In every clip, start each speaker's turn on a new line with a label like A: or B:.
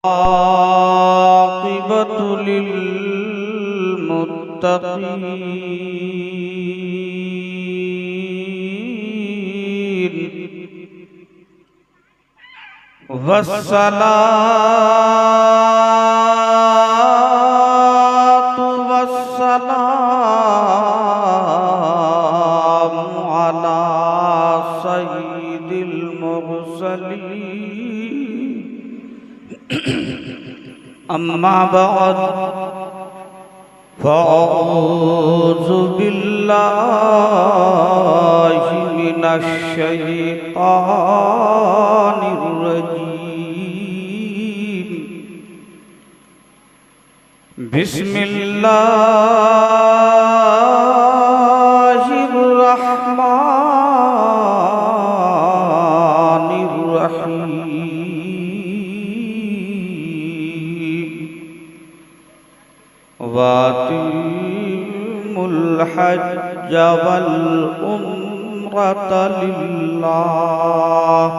A: आक़िबतु लिल्मुत्तक़ीन वस्सलातु वस्सलामु अला सय्यिदिल मुरसलीन अम्मा बाद फ़अऊज़ु बिल्लाहि मिनश शैतानिर रजीम बिस्मिल्लाहिर रहमानिर रहीम वातिमुल हज्ज वल उम्रत लिल्लाह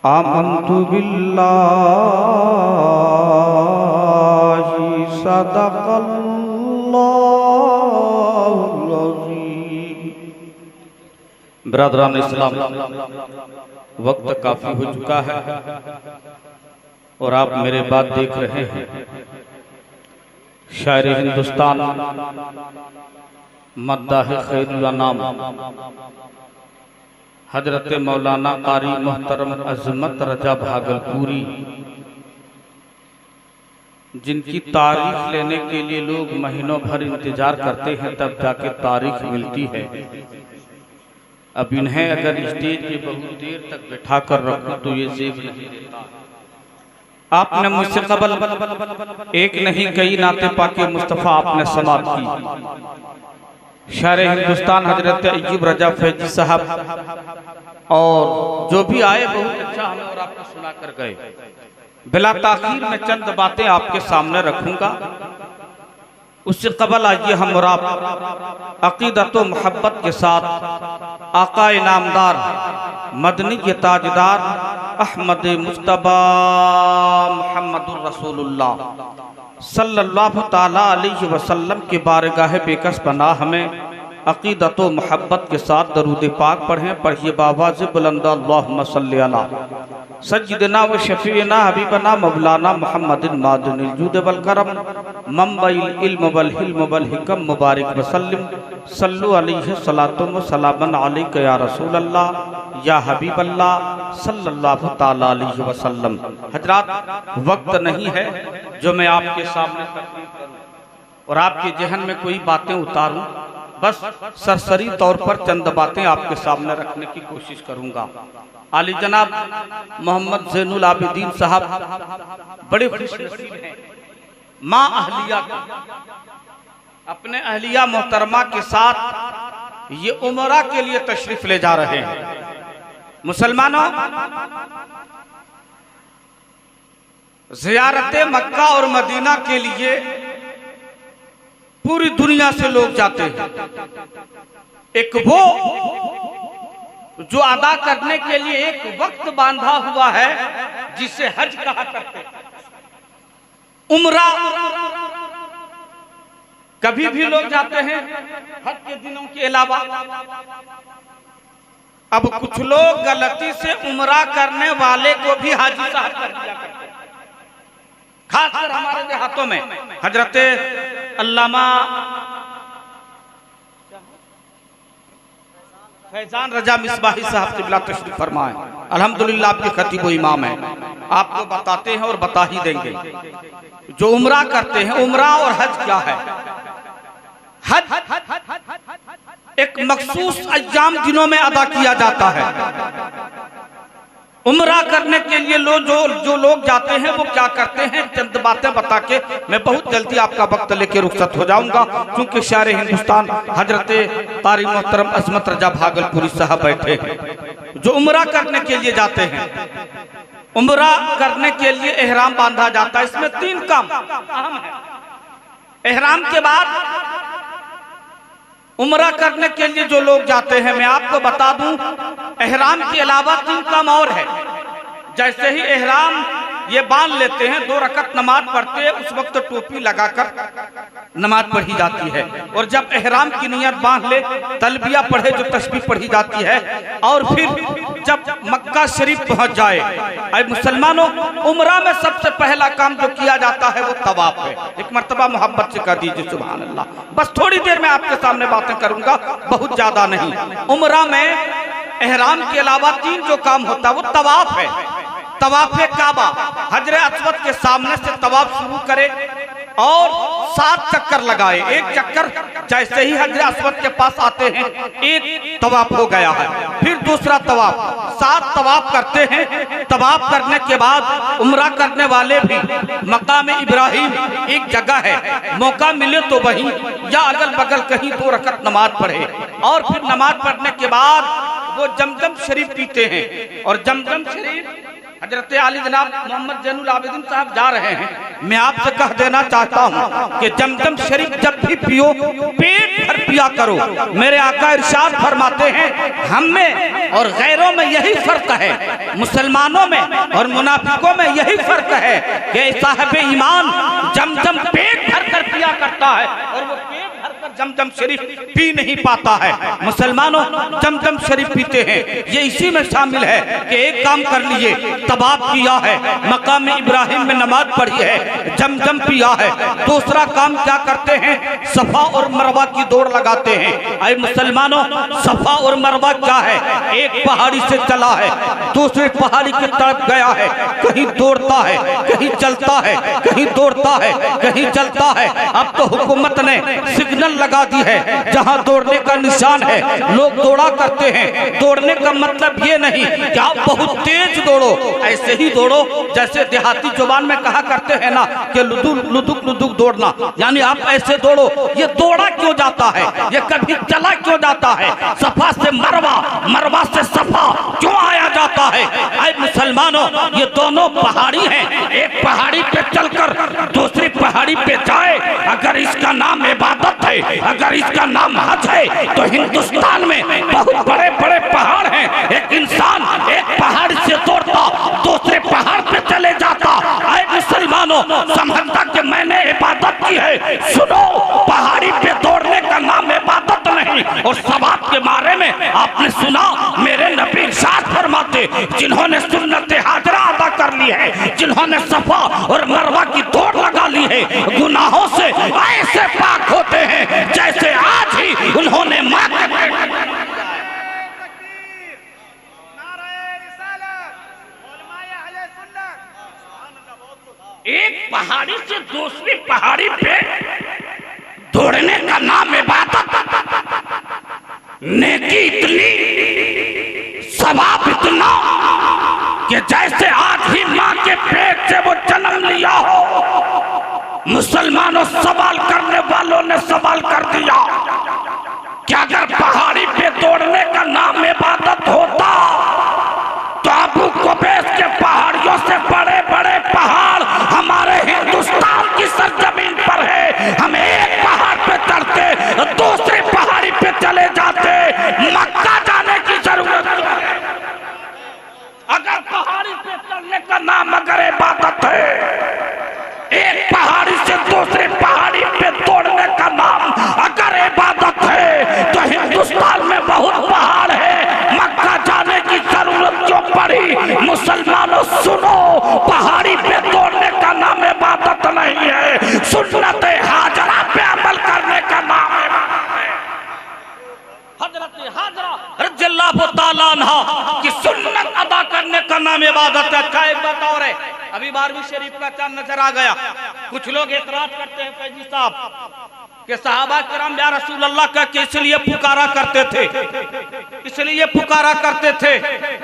A: आमन्तु बिल्लाहि सदक़ल्लाहुल अज़ीम। बिरादरान इस्लाम, वक्त काफी हो चुका है और आप मेरे बात देख रहे हैं। शायर हिंदुस्तान मद्दाह खैरुल अनाम हजरत मौलाना कारी मोहतरम अजमत रजा भागलपुरी, जिनकी तारीख लेने के लिए लोग महीनों भर इंतजार करते हैं, तब जाके तारीख मिलती है। अब इन्हें अगर स्टेज पे बहुत देर तक बैठा कर रखूं तो ये जेब नहीं देता। आपने मुझसे कबल एक नहीं कई नाते पाके मुस्तफ़ा आपने समात की। शायर हिंदुस्तान हजरत अय्यूब रजा फैजी साहब और जो भी आए बहुत अच्छा हमें और आपको सुना कर गए। बिला ताखीर में चंद बातें आपके सामने रखूंगा। उससे कबल आइए हम और आप अकीदत व मोहब्बत के साथ आका इनामदार मदनी के ताजदार अहमद मुस्तबा मुहम्मदुर रसूलुल्लाह सल्लल्लाहु ताला अलैहि वसल्लम के बारगाह बेकस पनाह में अकीदत व मोहब्बत के साथ दरूद पाक पढ़ें। पढ़िए बावाज़ बुलंद अल्लाहुम्मा सल्ली अला सय्यिदना व शफीना हबीबना मौलाना मुहम्मदिन मादनिल जूद वल करम मंबइल इल्म वल हिल्म वल हिकम मुबारक वसल्लम सल्लु अलैहि सलातु व सलामन अलैका या रसूल अल्लाह या हबीब अल्लाह सल्लल्लाहु ताला अलैहि वसल्लम। हजरात, वक्त नहीं है जो मैं आपके सामने तकरीर करूं और आपके जहन में कोई बातें उतारूं। बस सरसरी तौर पर चंद बातें आपके सामने रखने की कोशिश करूंगा। आली जनाब मोहम्मद ज़ैनुल आबिदीन साहब बड़े खुशनसीब हैं। माँ अहलिया अपने अहलिया मोहतरमा के साथ ये उमरा के लिए तशरीफ ले जा रहे हैं। मुसलमानों, ज़ियारत मक्का और मदीना के लिए पूरी दुनिया से लोग जाते हैं। एक वो जो अदा करने के लिए एक वक्त बांधा हुआ है जिसे हज कहा करते हैं। उम्रा कभी भी लोग जाते हैं हज के दिनों के अलावा। अब कुछ लोग गलती से उम्रा करने वाले को भी हाजी साहब कर दिया करते हैं, खासकर हमारे देहातों में। हजरत अल्लामा फैजान रजा मिसबाही साहब क़िबला तशरीफ फरमाए। अल्हम्दुलिल्लाह आपके खतीब व इमाम हैं। आपको बताते हैं और बता ही देंगे जो उम्रा करते हैं। उम्रा और हज क्या है? हज एक मखसूस अय्याम दिनों में अदा किया जाता है। उम्रा करने के लिए जो लोग जाते हैं वो क्या करते हैं, चंद बातें बता के मैं बहुत जल्दी आपका वक्त लेके रुखसत हो जाऊंगा, क्योंकि शायर हिंदुस्तान हजरत कारी मोहतरम अजमत रजा भागलपुरी साहब बैठे हैं जो उम्रा करने के लिए जाते हैं। उम्रा करने के लिए एहराम बांधा जाता है। इसमें 3 काम अहम है। एहराम के बाद उम्रा करने के लिए जो लोग जाते हैं, मैं आपको बता दूं, एहराम के अलावा 3 काम और है। जैसे ही एहराम ये बांध लेते हैं, 2 रकत नमाज पढ़ते हैं, उस वक्त टोपी लगाकर नमाज पढ़ी जाती है। और जब एहराम की नियत बांध ले, तलबिया पढ़े जो तस्बीह पढ़ी जाती है, और फिर जब मक्का शरीफ पहुंच जाए, अरे मुसलमानों, उम्रा में सबसे पहला काम जो किया जाता है वो तवाफ है। एक मर्तबा मोहब्बत से कर दीजिए सुभान अल्लाह। बस थोड़ी देर में आपके सामने बातें करूंगा, बहुत ज्यादा नहीं। उम्रा में एहराम के अलावा 3 जो काम होता है वो तवाफ है। तवाफ काबा, हजरे अस्वद के सामने से तवाफ शुरू करे और 7 चक्कर लगाए। एक चक्कर जैसे ही हजरे अस्वद के पास आते हैं, एक तवाफ हो गया है। फिर दूसरा तवाफ, 7 तवाफ करते हैं। तवाफ करने के बाद उम्रा करने वाले भी मकाम इब्राहिम एक जगह है, मौका मिले तो वहीं या अगल बगल कहीं 2 रकत नमाज पढ़े, और फिर नमाज पढ़ने के बाद वो जमजम शरीफ पीते हैं। और जमजम शरीफ हजरत आली जनाब मोहम्मद जैनुल आबिदीन साहब जा रहे हैं। मैं आपसे कह देना चाहता हूँ कि जमजम शरीफ जब भी पियो, पेट भर पिया करो। मेरे आका इरशाद फरमाते हैं, हम में और गैरों में यही फर्क है, मुसलमानों में और मुनाफिकों में यही फर्क है कि साहिब ईमान जमजम पेट भर कर पिया करता है और वो पेट भर कर जमजम शरीफ पी नहीं पाता है। मुसलमानों, जमजम शरीफ पीते हैं, ये इसी में शामिल है कि एक काम कर लीजिए, तवाफ किया है, मकाम इब्राहिम में नमाज पढ़ी है, जमजम पिया है। दूसरा काम क्या करते हैं, सफा और मरवा की दौड़ लगाते हैं। अरे मुसलमानों, सफा और मरवा क्या है, एक पहाड़ी से चला है, दूसरी पहाड़ी की तरफ गया है, कहीं दौड़ता है, कहीं चलता है, कहीं दौड़ता है, कहीं चलता है। अब तो हुकूमत ने सिग्नल लगा दी है, जहां दौड़ने का निशान है लोग दौड़ा करते हैं। दौड़ने का मतलब ये नहीं कि आप बहुत तेज दौड़ो, ऐसे ही दौड़ो जैसे देहाती जुबान में कहा करते हैं ना कि लुदुक लुदुक लुदुक दौड़ना, यानी आप ऐसे दौड़ो। ये दौड़ा क्यों जाता है, ये कभी चला क्यों जाता है, सफा से मरवा, मरवा से सफा क्यों आया जाता है। ऐ मुसलमानों, ये दोनों पहाड़ी हैं, एक पहाड़ी पे चलकर दूसरी पहाड़ी पे जाए, अगर इसका नाम इबादत है, अगर इसका नाम हज है, तो हिंदुस्तान में बहुत बड़े बड़े पहाड़ हैं। एक इंसान एक पहाड़ से दौड़ता दूसरे पहाड़ पे चले जाता। ऐ मुसलमानों, समझता कि मैंने इबादत की है। सुनो, पहाड़ी पे दौड़ने का नाम इबादत नहीं। और सवाब के बारे में आपने सुना, मेरे नबी इरशाद फरमाते, जिन्होंने सुन्नत हाजरा अदा कर ली है, जिन्होंने सफा और मरवा की दौड़ लगा ली है, गुनाहों से ऐसे पाक होते हैं जैसे आज ही उन्होंने मां के एक पहाड़ी से दूसरी पहाड़ी पे दौड़ने का नाम इबादत, नेकी इतनी, सवाब इतना कि जैसे आज ही मां के पेट से वो जन्म लिया हो। मुसलमानों, सवाल करने वालों ने सवाल कर दिया कि अगर पहाड़ी पे दौड़ने का नाम इबादत होता तो अबू कुबैस के पहाड़ियों से बड़े बड़े पहाड़ हमारे हिंदुस्तान की सरजमीन पर है। हम एक पहाड़ पे चढ़ते दूसरी पहाड़ी पे चले जाते, मक्का जाने की जरूरत है। अगर पहाड़ी पे चढ़ने का नाम अगर इबादत है, एक पहाड़ी से दूसरी पहाड़ी पे दौड़ने का नाम अगर इबादत है, तो हिंदुस्तान में बहुत पहाड़ है, मक्का जाने की जरूरत क्यों पड़ी। मुसलमानों सुनो, पहाड़ी पे दौड़ने का नाम इबादत नहीं है, सुन्नत हाजरा पे अमल करने का नाम इबादत है। हजरत हाजरा रज़ियल्लाहु ताला अन्हा की सुन्नत अदा करने का नाम इबादत है। क्या एक बात और है, अभी 12वीं शरीफ का चांद नजर आ गया। कुछ लोग एतराज करते हैं फैजी साहब कि सहाबा किराम या रसूल अल्लाह का इसलिए पुकारा करते थे, इसलिए पुकारा करते थे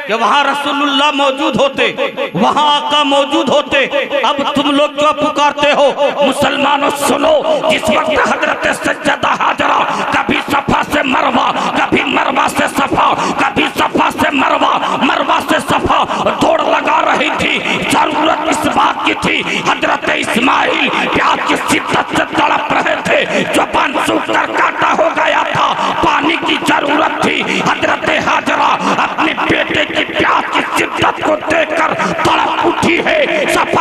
A: कि वहां रसूलुल्लाह मौजूद होते, वहां आका मौजूद होते, अब तुम लोग क्यों पुकारते हो। मुसलमानों सुनो, जिस वक्त हजरत सज्जदा हाजरा कभी सफा से मरवा, कभी मरवा से सफा, कभी सफा से मरवा, मरवा से सफा दौड़ लगा रही थी, जरूरत इस बात की थी, हजरत इस्माइल प्यास की शिद्दत से तड़प रहे थे, ज़ुबान सूख कर काटा हो गया था, पानी की जरूरत थी। हजरत हाजरा अपने बेटे की प्यास की शिद्दत को देखकर तड़प उठी है, सफा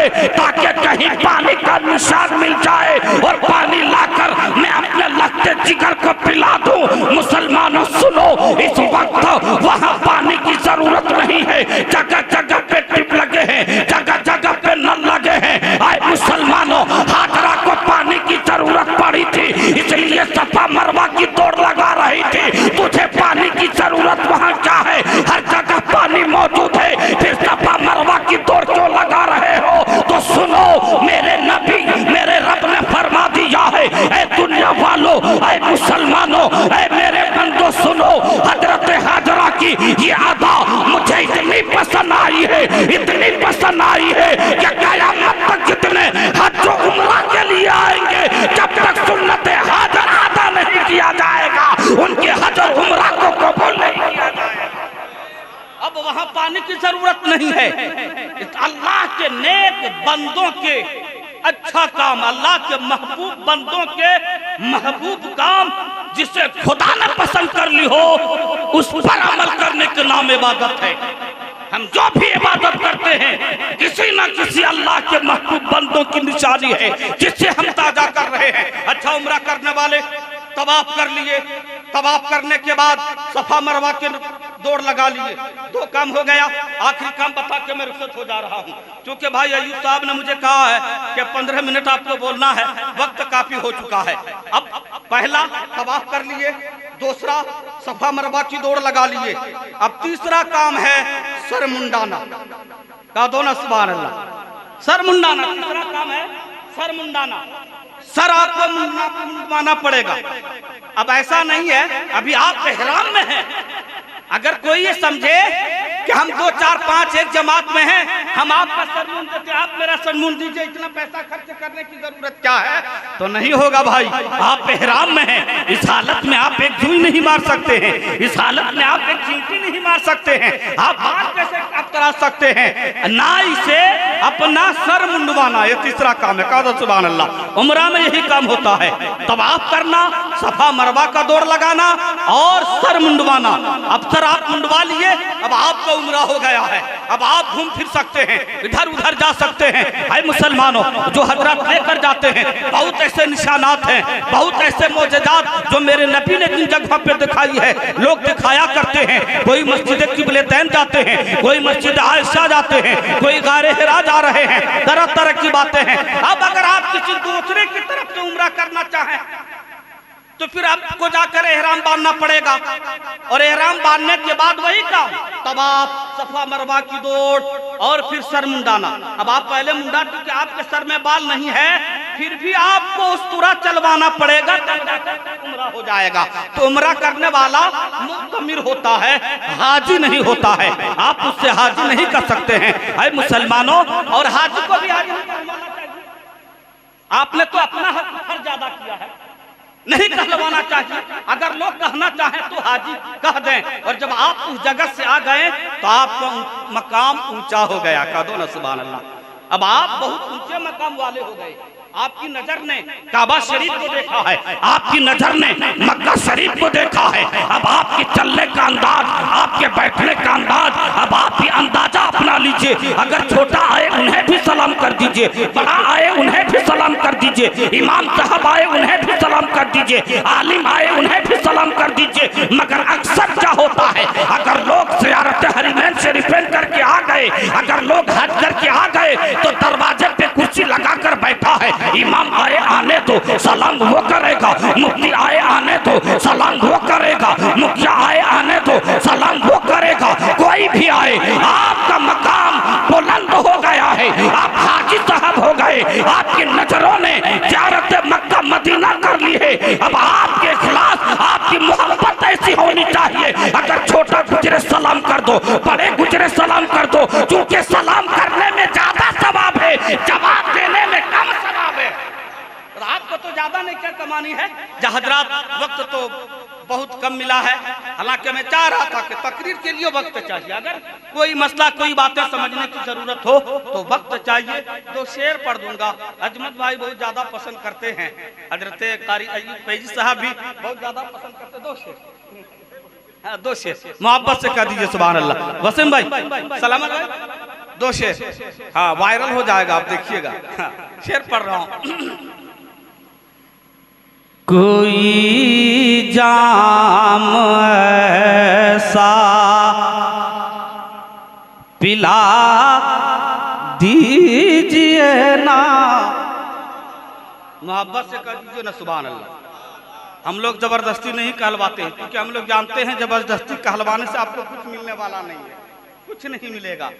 A: है ताकि कहीं पानी का निशान मिल जाए और पानी लाकर मैं अपने लगते जिगर को पिला दूं। मुसलमानों सुनो, इस वक्त वहां पानी की जरूरत नहीं है, जगह जगह पे टिप लगे हैं, जगह जगह पे नल लगे हैं। आए मुसलमानों, हाजरा को पानी की जरूरत पड़ी थी, इसलिए सफा मरवा की दौड़ लगा रही थी। तुझे पानी की जरूरत वहां क्या है? हर जगह पानी मौजूद है, फिर सफा मरवा की दौड़ क्यों लगा रहे हो? तो सुनो, मेरे नबी, मेरे रब ने फरमा दिया है, ऐ दुनिया वालों, ऐ मुसलमानों, ऐ मेरे बंदो सुनो, हजरत हाजरा की ये अदा मुझे इतनी पसंद आई है, इतनी पसंद आई है कि क़यामत तक जितने हज और उम्रा के लिए आएंगे, जब तक सुन्नत हाजर अदा नहीं किया जाएगा, उनके हज और उम्रा को कबूल नहीं किया जाएगा। अब वहां पानी की जरूरत नहीं है। अल्लाह के नेक बंदों के अच्छा काम, अल्लाह के महबूब बंदों के महबूब काम जिसे खुदा ने पसंद कर ली हो, उस पर अमल करने के नाम इबादत है। हम जो भी इबादत करते हैं किसी न किसी अल्लाह के महबूब बंदों की निशानी है जिससे हम ताजा कर रहे हैं। अच्छा, उम्रा करने वाले तवाफ कर लिए, तवाफ करने के बाद सफा मरवा के दौड़ लगा लिए, 2 काम हो गया। आखिरी काम बता के मैं रुखसत हो जा रहा हूँ, क्योंकि भाई अयूब साहब ने मुझे कहा है कि 15 मिनट आपको बोलना है, वक्त काफी हो चुका है। अब पहला तवाफ कर लिए, दूसरा सफा मरवा की दौड़ लगा लिए, अब तीसरा काम है सर मुंडाना। कहा दो ना सुभान अल्लाह। सर मुंडाना तीसरा काम है, सर मुंडाना। सर आपको मुंडवाना पड़ेगा। अब ऐसा नहीं है, अभी आप इहराम में हैं। अगर कोई ये समझे कि हम 2 4 5 एक जमात में हैं, हम आपका सर मूंद देते, आप मेरा सर मूंद दीजिए, इतना पैसा खर्च करने की जरूरत क्या है? तो नहीं होगा भाई, आप इहराम में हैं। इस हालत में आप एक जुई नहीं मार सकते हैं, इस हालत में आप एक चींटी नहीं मार सकते हैं, आप बाल कैसे आप करा सकते हैं? नाई से अपना सर मुंडवाना, ये तीसरा काम है। कहा सुभान अल्लाह। उम्रा में यही काम होता है, तवाफ करना, सफा मरवा का दौड़ लगाना और सर मुंडवाना। अब सर आप मुंडवा लिए, अब आपका उम्रा हो गया है, अब आप घूम फिर सकते हैं, इधर उधर जा सकते हैं। ऐ मुसलमानों, जो हजरत लेकर जाते हैं, बहुत ऐसे निशानात हैं, बहुत ऐसे मौजूदात जो मेरे नबी ने जिन जगह पे दिखाई है, लोग दिखाया करते हैं। कोई मस्जिद क़िबलतैन जाते हैं, कोई मस्जिद आयशा जाते हैं, कोई गारे हिरा जा रहे हैं, तरह तरह की बातें हैं। अब अगर आप किसी दूसरे की तरफ से उम्रा करना चाहें तो फिर आपको जाकर एहराम बांधना पड़ेगा, और एहराम बांधने के बाद वही काम, तवाफ, सफा मरवा की दौड़ और फिर सर मुंडाना। अब आप पहले मुंडा, क्योंकि आपके सर में बाल नहीं है, फिर भी आपको उस्तरा चलवाना पड़ेगा, तब जाकर उम्रा हो जाएगा। तो उम्रा करने वाला मुतमिर होता है, हाजी नहीं होता है। आप उससे हाजी नहीं कर सकते हैं। ऐ मुसलमानों, और हाजी को भी हाजी नहीं करवाना चाहिए। आपने तो अपना हक ज्यादा किया है, नहीं कहलवाना चाहिए। अगर लोग कहना चाहें तो हाजी कह दें, और जब आप उस जगह से आ गए तो आपका मकाम ऊंचा हो गया। कह दो ना सुभान अल्लाह। अब आप बहुत ऊंचे मकाम वाले हो गए। आपकी नजर ने काबा शरीफ को देखा है, आपकी नजर ने मक्का शरीफ को देखा है। अब आपके चलने का अंदाज, आपके बैठने का अंदाज, अब आप भी अंदाजा अपना लीजिए। अगर छोटा आए उन्हें भी सलाम कर दीजिए, बड़ा आए उन्हें भी सलाम कर दीजिए, इमाम साहब आए उन्हें भी सलाम कर दीजिए, आलिम आए उन्हें भी सलाम कर दीजिए। मगर अक्सर क्या होता है, अगर लोग ज़ियारत हरमैन शरीफैन करके आ गए, अगर लोग हज करके आ गए, तो दरवाजे पे कुर्सी लगाकर बैठा है। इमाम आए आने तो सलाम वो करेगा, मुफ्ती आए आने तो सलाम वो करेगा, मुखिया आए आने तो सलाम वो करेगा। कोई भी आए, आपका मकाम बुलंद हो गया है, आप हाजी साहब हो गए। आपकी नजरों ने ज़ियारत मक्का मदीना कर ली है। अब आपके इखलास, आपकी मोहब्बत ऐसी होनी चाहिए। अगर छोटा गुजरे सलाम कर दो, बड़े गुजरे सलाम कर दो, क्योंकि सलाम करने में ज्यादा सवाब है, जवाब देने में कम सवाब है। आपको तो ज्यादा नहीं क्या कमानी है। हजरात, वक्त तो बहुत कम मिला है, हालांकि मैं चाह रहा था कि तकरीर के लिए वक्त चाहिए। अगर कोई मसला, कोई बातें समझने की जरूरत हो तो वक्त चाहिए। 2 शेर पढ़ दूंगा। अजमत भाई बहुत ज्यादा पसंद करते हैं, हजरत कारी अयूब फैजी साहब भी बहुत ज्यादा पसंद करते। 2 शेर, 2 शेर मोहब्बत से कर दीजिए सुभान अल्लाह। वसीम भाई, सलामत भाई, 2 शेर, हाँ वायरल हो जाएगा, आप देखिएगा। हाँ, शेर पढ़ रहा हूं। कोई जाम ऐसा पिला दीजिए ना, मोहब्बत से कह दीजिए ना सुभान अल्लाह। हम लोग जबरदस्ती नहीं कहलवाते हैं, क्योंकि हम लोग जानते हैं जबरदस्ती कहलवाने से आपको कुछ मिलने वाला नहीं है, कुछ नहीं मिलेगा।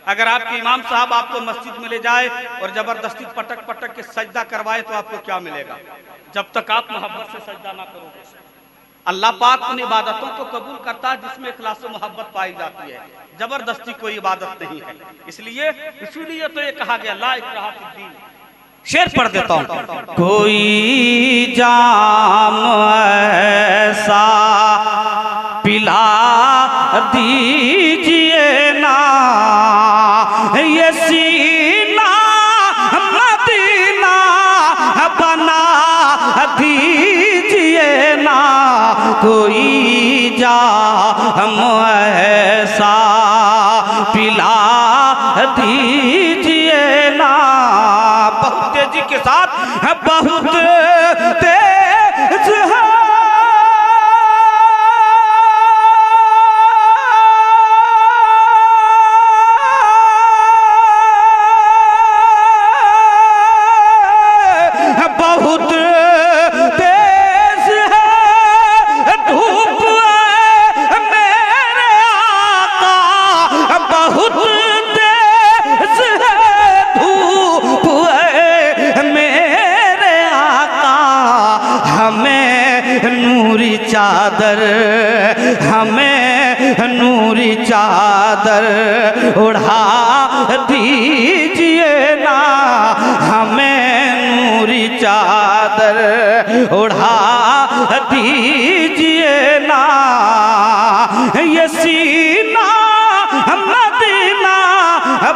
A: अगर आपके इमाम साहब आपको मस्जिद में ले जाए और जबरदस्ती पटक पटक के सजदा करवाए तो आपको क्या मिलेगा? जब तक आप मोहब्बत से सजदा ना करोगे। अल्लाह पाक उन इबादतों को कबूल करता है जिसमें इखलास व मोहब्बत पाई जाती है, जबरदस्ती कोई इबादत नहीं है। इसीलिए तो ये कहा गया ला इकराहा फिद्दीन। शेर पढ़ देता हूं। कोई जाम ऐसा पिला दीजिए ना, ये सीना मदीना बना दीजिए ना, कोई जाम ऐसा पिला दीजिए ना। बहुत तेजी के साथ, बहुत तेज है चादर, हमें नूरी चादर उड़ा दीजिए ना, हमें नूरी चादर उड़ा दीजिए ना, ये सीना मदीना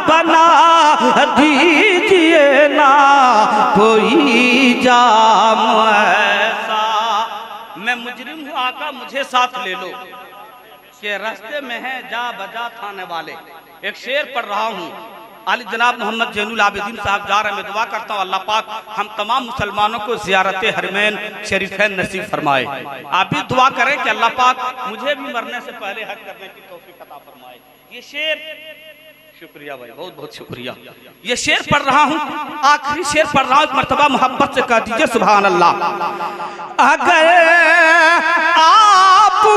A: बना दीजिए ना, कोई जाम ऐसा। मैं मुजरिम हूँ आका मुझे साथ ले लो, के रास्ते में है जा बजा थाने वाले। एक शेर पढ़ रहा हूँ। आली जनाब मोहम्मद जैनुल आबिदीन साहब जा रहे हैं। मैं दुआ करता हूँ अल्लाह पाक हम तमाम मुसलमानों को ज़ियारत हरमैन शरीफैन नसीब फरमाए। आप भी दुआ करें कि अल्लाह पाक मुझे भी मरने से पहले हज करने की तौफीक अता फरमाए। ये शेर, शुक्रिया भाई, बहुत बहुत शुक्रिया। ये शेर पढ़ रहा हूँ, आखिरी शेर पढ़ रहा हूँ, एक मर्तबा मोहब्बत से कह दीजिए सुभान अल्लाह। अगर आपको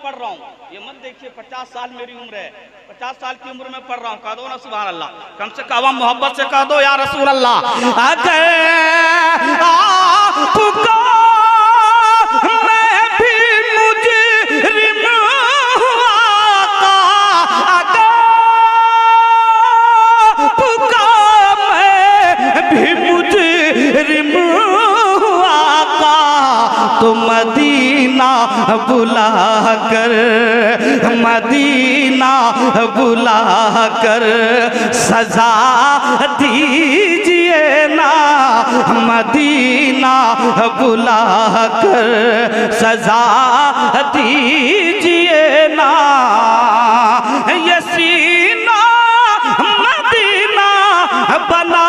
A: पढ़ रहा हूँ, ये मत देखिए 50 साल मेरी उम्र है, 50 साल की उम्र में पढ़ रहा हूँ। कह दो ना सुभान अल्लाह, कम से कम मोहब्बत से कह दो या रसूल अल्लाह। अगर आपको मैं भी मुजरिम आका, आपको मैं भी मुजरिम आका, तो मदीना बुला कर, मदीना बुला कर सजा दीजिए ना, मदीना बुला कर सजा दीजिए ना, ये सीना मदीना बना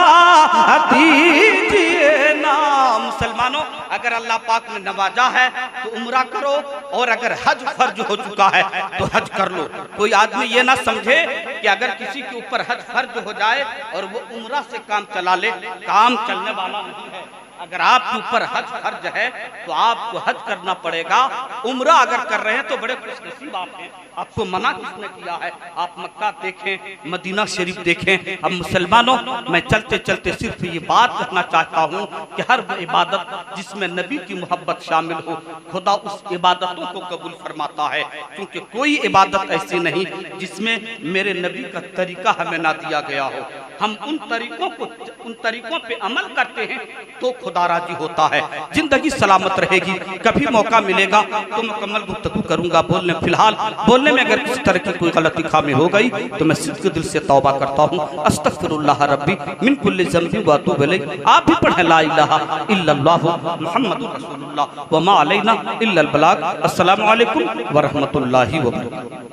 A: दीजिए ना। मुसलमानों, अगर अल्लाह पाक ने नवाजा है तो उम्रा करो, और अगर हज फर्ज हो चुका है तो हज कर लो। कोई आदमी ये ना समझे कि अगर किसी के ऊपर हज फर्ज हो जाए और वो उम्रा से काम चला ले, काम चलने वाला नहीं है। अगर आपके ऊपर हज फर्ज है तो आपको हज करना पड़ेगा। उम्रा अगर कर रहे हैं तो बड़े खुशनसीब आप हैं, आपको मना किसने किया है? आप मक्का देखें, मदीना शरीफ देखें। अब मुसलमानों, मैं चलते चलते सिर्फ ये बात कहना चाहता हूँ कि हर वो इबादत जिसमें नबी की मोहब्बत शामिल हो, खुदा उस इबादतों को कबूल फरमाता है, क्योंकि कोई इबादत ऐसी नहीं जिसमें मेरे नबी का तरीका हमें ना दिया गया हो। हम उन तरीकों पे अमल करते हैं तो खुदा राजी होता है। जिंदगी सलामत रहेगी। कभी मौका मिलेगा तो मुकम्मल गुफ्तगू करूंगा बोलने, फिलहाल बोलने में अगर किसी तरह की कोई गलती खामी हो गई तो मैं सिद्ध दिल से तौबा करता हूँ। अस्तगफिरुल्लाह रब्बी मिन कुल्लि ज़ंबि व अतूबु इलैह। आप भी पढ़ें ला इलाहा इल्लल्लाह मुहम्मदुर रसूलुल्लाह व मा अलैना इल्लल बलाग। अस्सलामु अलैकुम व रहमतुल्लाहि व बरकातुहू।